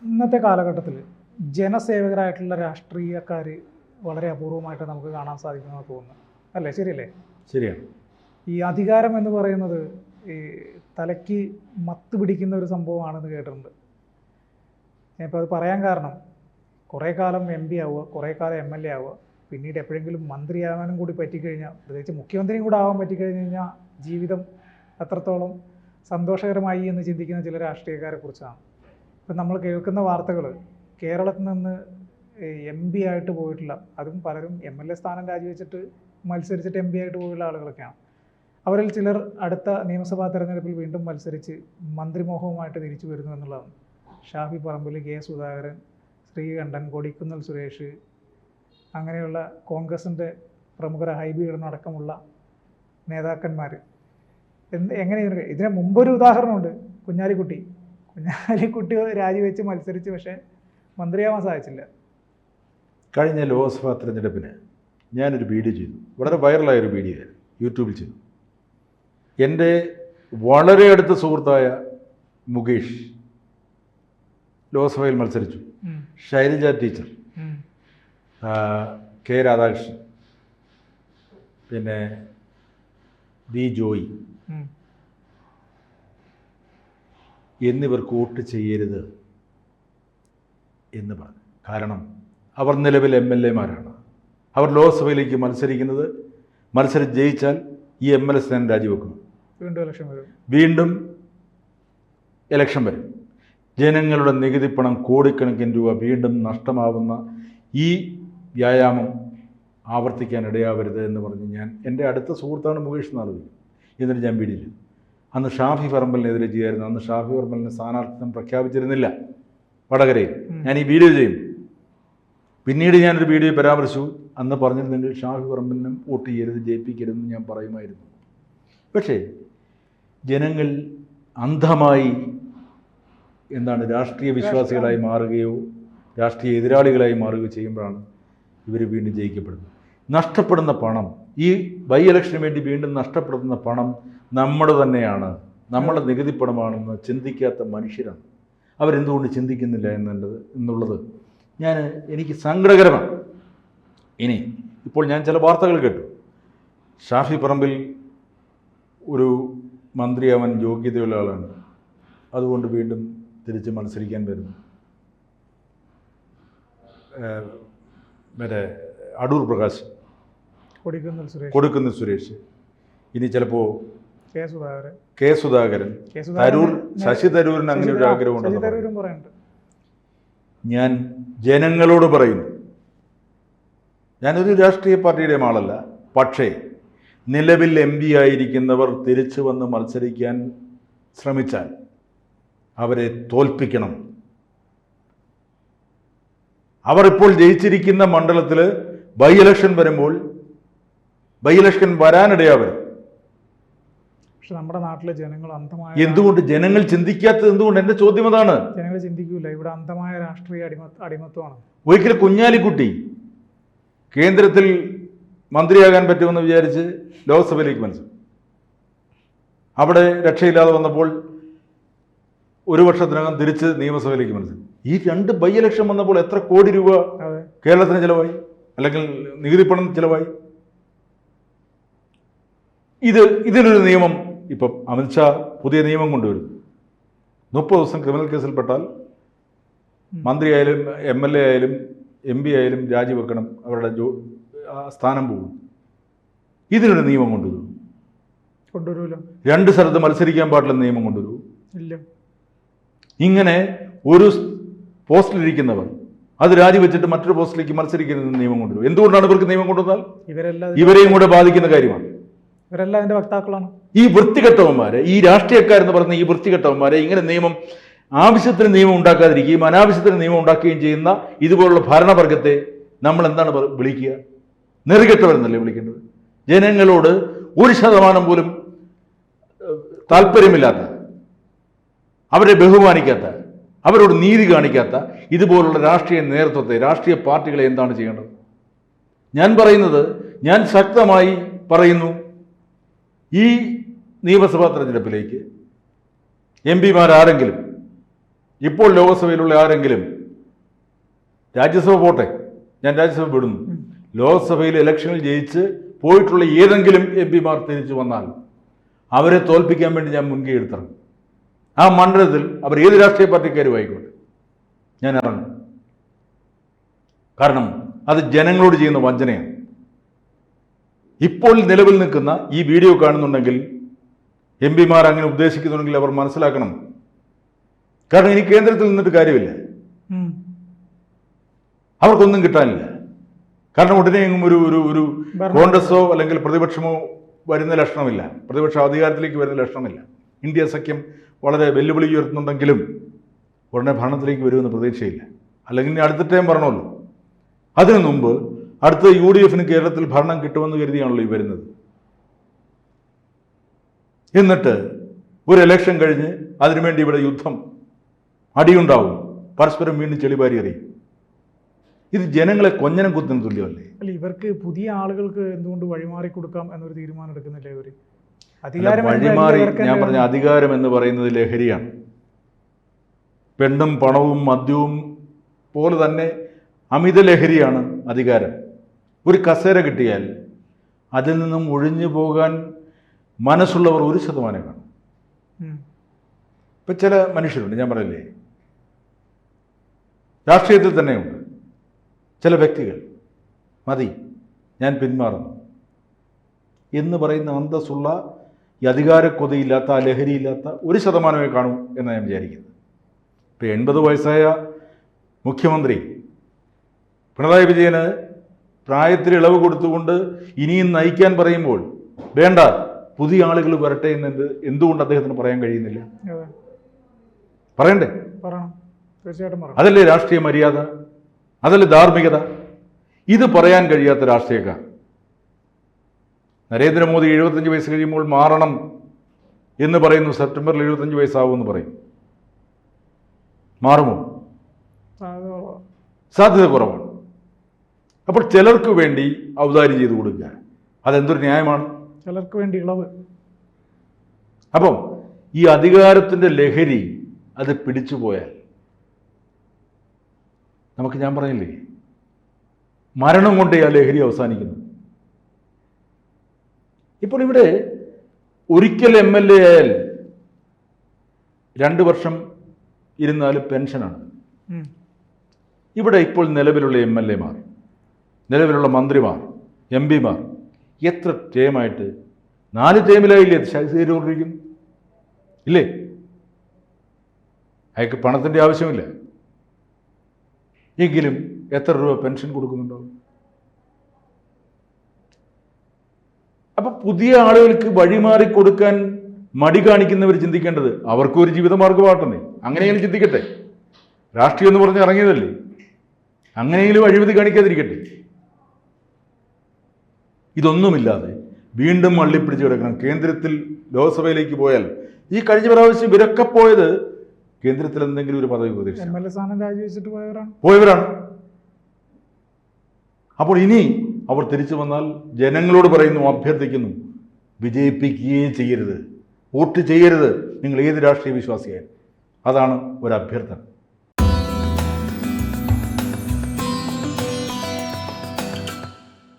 ഇന്നത്തെ കാലഘട്ടത്തിൽ ജനസേവകരായിട്ടുള്ള രാഷ്ട്രീയക്കാർ വളരെ അപൂർവമായിട്ട് നമുക്ക് കാണാൻ സാധിക്കുമെന്ന് തോന്നുന്നു, അല്ലേ? ശരിയല്ലേ? ശരിയാണ്. ഈ അധികാരം എന്ന് പറയുന്നത് ഈ തലയ്ക്ക് മത്ത് പിടിക്കുന്ന ഒരു സംഭവമാണെന്ന് കേട്ടിട്ടുണ്ട്. ഞാനിപ്പോൾ അത് പറയാൻ കാരണം, കുറേ കാലം MP ആവുക, കുറേ കാലം MLA ആവുക, പിന്നീട് എപ്പോഴെങ്കിലും മന്ത്രിയാകാനും കൂടി പറ്റിക്കഴിഞ്ഞാൽ, പ്രത്യേകിച്ച് മുഖ്യമന്ത്രിയും കൂടെ ആവാൻ പറ്റിക്കഴിഞ്ഞ് കഴിഞ്ഞാൽ ജീവിതം എത്രത്തോളം സന്തോഷകരമായി എന്ന് ചിന്തിക്കുന്ന ചില രാഷ്ട്രീയക്കാരെ കുറിച്ചാണ്. ഇപ്പം നമ്മൾ കേൾക്കുന്ന വാർത്തകൾ, കേരളത്തിൽ നിന്ന് MP ആയിട്ട് പോയിട്ടുള്ള, അതും പലരും MLA സ്ഥാനം രാജിവെച്ചിട്ട് മത്സരിച്ചിട്ട് MP ആയിട്ട് പോയുള്ള ആളുകളൊക്കെയാണ്. അവരിൽ ചിലർ അടുത്ത നിയമസഭാ തെരഞ്ഞെടുപ്പിൽ വീണ്ടും മത്സരിച്ച് മന്ത്രിമോഹവുമായിട്ട് തിരിച്ചു വരുന്നു എന്നുള്ളതാണ്. ഷാഫി പറമ്പിൽ, K. സുധാകരൻ, ശ്രീകണ്ഠൻ, കൊടിക്കുന്നിൽ സുരേഷ്, അങ്ങനെയുള്ള കോൺഗ്രസിൻ്റെ പ്രമുഖര ഹൈബീഡൻ അടക്കമുള്ള നേതാക്കന്മാർ. എങ്ങനെ ഇതിന് മുമ്പൊരു ഉദാഹരണമുണ്ട്, കുഞ്ഞാലിക്കുട്ടി രാജിവെച്ച് മത്സരിച്ച് പക്ഷേ മന്ത്രിയാവാൻ സാധിച്ചില്ല. കഴിഞ്ഞ ലോക്സഭാ തെരഞ്ഞെടുപ്പിന് ഞാനൊരു വീഡിയോ ചെയ്തു, വളരെ വൈറലായൊരു വീഡിയോ ആയിരുന്നു, യൂട്യൂബിൽ ചെയ്തു. എൻ്റെ വളരെ അടുത്ത സുഹൃത്തായ മുകേഷ് ലോക്സഭയിൽ മത്സരിച്ചു. Shailaja teacher, K. രാധാകൃഷ്ണൻ, പിന്നെ D. ജോയി എന്നിവർക്ക് വോട്ട് ചെയ്യരുത് എന്ന് പറഞ്ഞു. കാരണം അവർ നിലവിൽ MLA മാരാണ്. അവർ ലോക്സഭയിലേക്ക് മത്സരിക്കുന്നത്, മത്സരം ജയിച്ചാൽ ഈ MLA സ്ഥാനം രാജിവെക്കും, വീണ്ടും ഇലക്ഷൻ വരും. ജനങ്ങളുടെ നികുതി പണം കോടിക്കണക്കിന് രൂപ വീണ്ടും നഷ്ടമാവുന്ന ഈ വ്യായാമം ആവർത്തിക്കാൻ ഇടയാവരുത് എന്ന് പറഞ്ഞ് ഞാൻ, എൻ്റെ അടുത്ത സുഹൃത്താണ് മുകേഷ് നാളുകൾ, എന്നിട്ട് ഞാൻ വീഡിയോ ചെയ്തു. അന്ന് ഷാഫി പറമ്പലിനെതിരെ ചെയ്യായിരുന്നു. അന്ന് ഷാഫി പറമ്പലിന് സ്ഥാനാർത്ഥിത്വം പ്രഖ്യാപിച്ചിരുന്നില്ല വടകരയിൽ. ഞാൻ ഈ വീഡിയോ ചെയ്യും. പിന്നീട് ഞാനൊരു വീഡിയോ പരാമർശിച്ചു, അന്ന് പറഞ്ഞിരുന്നെങ്കിൽ ഷാഫി പറമ്പലിനും വോട്ട് ചെയ്യരുത്, ജയിപ്പിക്കരുതെന്ന് ഞാൻ പറയുമായിരുന്നു. പക്ഷേ ജനങ്ങൾ അന്ധമായി രാഷ്ട്രീയ വിശ്വാസികളായി മാറുകയോ രാഷ്ട്രീയ എതിരാളികളായി മാറുകയോ ചെയ്യുമ്പോഴാണ് ഇവർ വീണ്ടും ജയിക്കപ്പെടുന്നത്. നഷ്ടപ്പെടുന്ന പണം, ഈ ബൈ ഇലക്ഷന് വേണ്ടി വീണ്ടും നഷ്ടപ്പെടുന്ന പണം നമ്മുടെ തന്നെയാണ്, നമ്മുടെ നികുതി പണമാണെന്ന് ചിന്തിക്കാത്ത മനുഷ്യരാണ്. അവരെന്തുകൊണ്ട് ചിന്തിക്കുന്നില്ല എന്നുള്ളത് എനിക്ക് സങ്കടകരമാണ്. ഇപ്പോൾ ഞാൻ ചില വാർത്തകൾ കേട്ടു, ഷാഫി പറമ്പിൽ ഒരു മന്ത്രിയാവാൻ യോഗ്യതയുള്ള ആളാണ്, അതുകൊണ്ട് വീണ്ടും തിരിച്ച് മത്സരിക്കാൻ വരുന്നു. മറ്റേ അടൂർ പ്രകാശ്, കൊടിക്കുന്നിൽ സുരേഷ്, ഇനി ചിലപ്പോൾ K. സുധാകരൻ, ശശി തരൂരിന് അങ്ങനെ ഒരു ആഗ്രഹമുണ്ടെന്ന് ഞാൻ ജനങ്ങളോട് പറയുന്നു. ഞാനൊരു രാഷ്ട്രീയ പാർട്ടിയുടെയും ആളല്ല, പക്ഷേ നിലവിൽ MP ആയിരിക്കുന്നവർ തിരിച്ചു വന്ന് മത്സരിക്കാൻ ശ്രമിച്ചാൽ അവരെ തോൽപ്പിക്കണം. അവർ ഇപ്പോൾ ജയിച്ചിരിക്കുന്ന മണ്ഡലത്തിൽ ബൈ ഇലക്ഷൻ വരുമ്പോൾ, ബൈ ഇലക്ഷൻ വരാനിടയാവരും. പക്ഷെ നമ്മുടെ നാട്ടിലെ ജനങ്ങൾ അന്ധമായ, എന്തുകൊണ്ട് ജനങ്ങൾ ചിന്തിക്കാത്തത് എന്തുകൊണ്ട്? എൻ്റെ ചോദ്യം അതാണ്. ജനങ്ങൾ ചിന്തിക്കൂല, ഇവിടെ അന്ധമായ രാഷ്ട്രീയ അടിമത്വമാണ്. ഒരിക്കൽ കുഞ്ഞാലിക്കുട്ടി കേന്ദ്രത്തിൽ മന്ത്രിയാകാൻ പറ്റുമെന്ന് വിചാരിച്ച് ലോക്സഭയിലേക്ക് മത്സരം, അവിടെ രക്ഷയില്ലാതെ വന്നപ്പോൾ ഒരു വർഷത്തിനകം തിരിച്ച് നിയമസഭയിലേക്ക് മത്സരം. ഈ 2 ബൈ ഇലക്ഷൻ വന്നപ്പോൾ എത്ര കോടി രൂപ കേരളത്തിന് ചിലവായി, അല്ലെങ്കിൽ നികുതി പണം ചിലവായി. ഇതിനൊരു നിയമം ഇപ്പം അമിത്ഷാ പുതിയ നിയമം കൊണ്ടുവരും. 30 ദിവസം ക്രിമിനൽ കേസിൽപ്പെട്ടാൽ മന്ത്രിയായാലും MLA ആയാലും MP ആയാലും രാജിവെക്കണം, അവരുടെ സ്ഥാനം പോകും. ഇതിനൊരു നിയമം കൊണ്ടുവരും. 2 സ്ഥലത്ത് മത്സരിക്കാൻ പാടില്ല നിയമം കൊണ്ടുവരൂ. ഇങ്ങനെ ഒരു പോസ്റ്റിലിരിക്കുന്നവർ അത് രാജിവെച്ചിട്ട് മറ്റൊരു പോസ്റ്റിലേക്ക് മത്സരിക്കുന്ന നിയമം കൊണ്ടുവരും. എന്തുകൊണ്ടാണ് ഇവർക്ക് നിയമം കൊണ്ടുവന്നാൽ? ഇവരെയും കൂടെ ബാധിക്കുന്ന കാര്യമാണ്. ഇവരെല്ലാം അതിന്റെ വക്താക്കളാണ്. ഈ വൃത്തികെട്ടവന്മാരെ, ഈ രാഷ്ട്രീയക്കാരെന്ന് പറയുന്ന ഈ വൃത്തികെട്ടവന്മാരെ ഇങ്ങനെ ആവശ്യത്തിന് നിയമം ഉണ്ടാക്കാതിരിക്കുകയും അനാവശ്യത്തിന് നിയമം ഉണ്ടാക്കുകയും ചെയ്യുന്ന ഇതുപോലുള്ള ഭരണവർഗത്തെ നമ്മൾ എന്താണ് വിളിക്കുക? നെറികെട്ടവരെന്നല്ലേ വിളിക്കേണ്ടത്? ജനങ്ങളോട് 1% പോലും താല്പര്യമില്ലാത്ത, അവരെ ബഹുമാനിക്കാത്ത, അവരോട് നീതി കാണിക്കാത്ത ഇതുപോലുള്ള രാഷ്ട്രീയ നേതൃത്വത്തെ, രാഷ്ട്രീയ പാർട്ടികളെ എന്താണ് ചെയ്യേണ്ടത്? ഞാൻ ശക്തമായി പറയുന്നു, ഈ നിയമസഭാ തെരഞ്ഞെടുപ്പിലേക്ക് MP മാരാരെങ്കിലും ഇപ്പോൾ ലോകസഭയിലുള്ള ആരെങ്കിലും, രാജ്യസഭ പോട്ടെ, ഞാൻ രാജ്യസഭ വിടുന്നു, ലോക്സഭയിൽ ഇലക്ഷനിൽ ജയിച്ച് പോയിട്ടുള്ള ഏതെങ്കിലും MP-മാർ തിരിച്ചു വന്നാൽ അവരെ തോൽപ്പിക്കാൻ വേണ്ടി ഞാൻ മുൻകൈ എടുത്തിറങ്ങും. ആ മണ്ഡലത്തിൽ അവർ ഏത് രാഷ്ട്രീയ പാർട്ടിക്കാരും ആയിക്കോട്ടെ, ഞാൻ ഇറങ്ങും. കാരണം അത് ജനങ്ങളോട് ചെയ്യുന്ന വഞ്ചനയാണ്. ഇപ്പോൾ നിലവിൽ നിൽക്കുന്ന ഈ വീഡിയോ കാണുന്നുണ്ടെങ്കിൽ MP-മാർ അങ്ങനെ ഉദ്ദേശിക്കുന്നുണ്ടെങ്കിൽ അവർ മനസ്സിലാക്കണം. കാരണം ഇനി കേന്ദ്രത്തിൽ നിന്നിട്ട് കാര്യമില്ല, അവർക്കൊന്നും കിട്ടാനില്ല. കാരണം ഉടനെ എങ്ങും ഒരു കോൺഗ്രസോ അല്ലെങ്കിൽ പ്രതിപക്ഷമോ വരുന്ന ലക്ഷണമില്ല, പ്രതിപക്ഷ അധികാരത്തിലേക്ക് വരുന്ന ലക്ഷണമില്ല. ഇന്ത്യ സഖ്യം വളരെ വെല്ലുവിളി ഉയർത്തുന്നുണ്ടെങ്കിലും ഉടനെ ഭരണത്തിലേക്ക് വരുമെന്ന് പ്രതീക്ഷയില്ല. അല്ലെങ്കിൽ ഇനി അടുത്ത ടൈം പറഞ്ഞല്ലോ. അതിനു മുമ്പ് അടുത്ത UDF-ന് കേരളത്തിൽ ഭരണം കിട്ടുമെന്ന് കരുതിയാണല്ലോ ഈ വരുന്നത്. എന്നിട്ട് ഒരു ഇലക്ഷൻ കഴിഞ്ഞ് അതിനുവേണ്ടി ഇവിടെ യുദ്ധം, അടിയുണ്ടാവും, പരസ്പരം വീണ്ടും ചെളിവാരി എറിയും. ഇത് ജനങ്ങളെ കൊഞ്ഞനം കുത്തുന്ന തുല്യമല്ലേ? അല്ല, ഇവർക്ക് പുതിയ ആളുകൾക്ക് എന്തുകൊണ്ട് വഴിമാറി കൊടുക്കാം എന്നൊരു തീരുമാനം എടുക്കുന്നില്ല ഇവര്? വഴിമാറി, ഞാൻ പറഞ്ഞ അധികാരം എന്ന് പറയുന്നത് ലഹരിയാണ്. പെണ്ണും പണവും മദ്യവും പോലെ തന്നെ അമിത ലഹരിയാണ് അധികാരം. ഒരു കസേര കിട്ടിയാൽ അതിൽ നിന്നും ഒഴിഞ്ഞു പോകാൻ മനസ്സുള്ളവർ 1% കാണും. ഇപ്പം ചില മനുഷ്യരുണ്ട്, ഞാൻ പറയില്ലേ, രാഷ്ട്രീയത്തിൽ തന്നെയുണ്ട് ചില വ്യക്തികൾ, മതി ഞാൻ പിന്മാറുന്നു എന്ന് പറയുന്ന അന്തസ്സുള്ള, ഈ അധികാരക്കൊതിയില്ലാത്ത, ആ ലഹരിയില്ലാത്ത 1% കാണും എന്നാണ് ഞാൻ വിചാരിക്കുന്നത്. ഇപ്പം 80 വയസ്സായ മുഖ്യമന്ത്രി പിണറായി വിജയന് പ്രായത്തിൽ ഇളവ് കൊടുത്തുകൊണ്ട് ഇനിയും നയിക്കാൻ പറയുമ്പോൾ വേണ്ട, പുതിയ ആളുകൾ വരട്ടെ എന്ന് എന്തുകൊണ്ട് അദ്ദേഹത്തിന് പറയാൻ കഴിയുന്നില്ല? പറയണ്ടേ? അതല്ലേ രാഷ്ട്രീയ മര്യാദ, അതല്ലേ ധാർമ്മികത? ഇത് പറയാൻ കഴിയാത്ത രാഷ്ട്രീയക്കാർ. നരേന്ദ്രമോദി 75 വയസ്സ് കഴിയുമ്പോൾ മാറണം എന്ന് പറയുന്നു. സെപ്റ്റംബറിൽ 75 വയസ്സാവുമെന്ന് പറയും. മാറുമോ? സാധ്യത കുറവാണ്. അപ്പോൾ ചിലർക്ക് വേണ്ടി ഔദാര്യം ചെയ്തു കൊടുക്കുക, അതെന്തൊരു ന്യായമാണ്? ചിലർക്ക് വേണ്ടി ഇളവ്. അപ്പം ഈ അധികാരത്തിൻ്റെ ലഹരി അത് പിടിച്ചു പോയാൽ നമുക്ക്, ഞാൻ പറഞ്ഞില്ലേ, മരണം കൊണ്ടേ ആ ലഹരി അവസാനിക്കുന്നു. ഇപ്പോൾ ഇവിടെ ഒരിക്കൽ MLA ആയാൽ 2 വർഷം ഇരുന്നാലും പെൻഷനാണ്. ഇവിടെ ഇപ്പോൾ നിലവിലുള്ള MLA-മാർ, നിലവിലുള്ള മന്ത്രിമാർ, MP-മാർ എത്ര ടേമായിട്ട്, 4 ടേമിലായില്ലേ ചെയ്തുകൊണ്ടിരിക്കുന്നു? ഇല്ലേ? അയാൾക്ക് പണത്തിൻ്റെ ആവശ്യമില്ല, എങ്കിലും എത്ര രൂപ പെൻഷൻ കൊടുക്കുന്നുണ്ടാവും? അപ്പൊ പുതിയ ആളുകൾക്ക് വഴിമാറി കൊടുക്കാൻ മടി കാണിക്കുന്നവർ ചിന്തിക്കേണ്ടത് അവർക്കും ഒരു ജീവിതമാർഗമാകട്ടെ. അങ്ങനെയെങ്കിലും ചിന്തിക്കട്ടെ. രാഷ്ട്രീയം എന്ന് പറഞ്ഞ് ഇറങ്ങിയതല്ലേ, അങ്ങനെയെങ്കിലും അഴിമതി കാണിക്കാതിരിക്കട്ടെ. ഇതൊന്നുമില്ലാതെ വീണ്ടും മള്ളിപ്പിടിച്ച് കിടക്കണം. കേന്ദ്രത്തിൽ ലോക്സഭയിലേക്ക് പോയാൽ, ഈ കഴിഞ്ഞ പ്രാവശ്യം ഇവരൊക്കെ പോയത് കേന്ദ്രത്തിൽ എന്തെങ്കിലും ഒരു പദവി രാജിവെച്ചിട്ട് പോയവരാണ്. അപ്പോൾ ഇനി അവർ തിരിച്ചു വന്നാൽ ജനങ്ങളോട് പറയുന്നു, അഭ്യർത്ഥിക്കുന്നു, വിജയിപ്പിക്കുകയേ ചെയ്യരുത്, വോട്ട് ചെയ്യരുത്, നിങ്ങൾ ഏത് രാഷ്ട്രീയ വിശ്വാസിയായാലും. അതാണ് ഒരു അഭ്യർത്ഥന.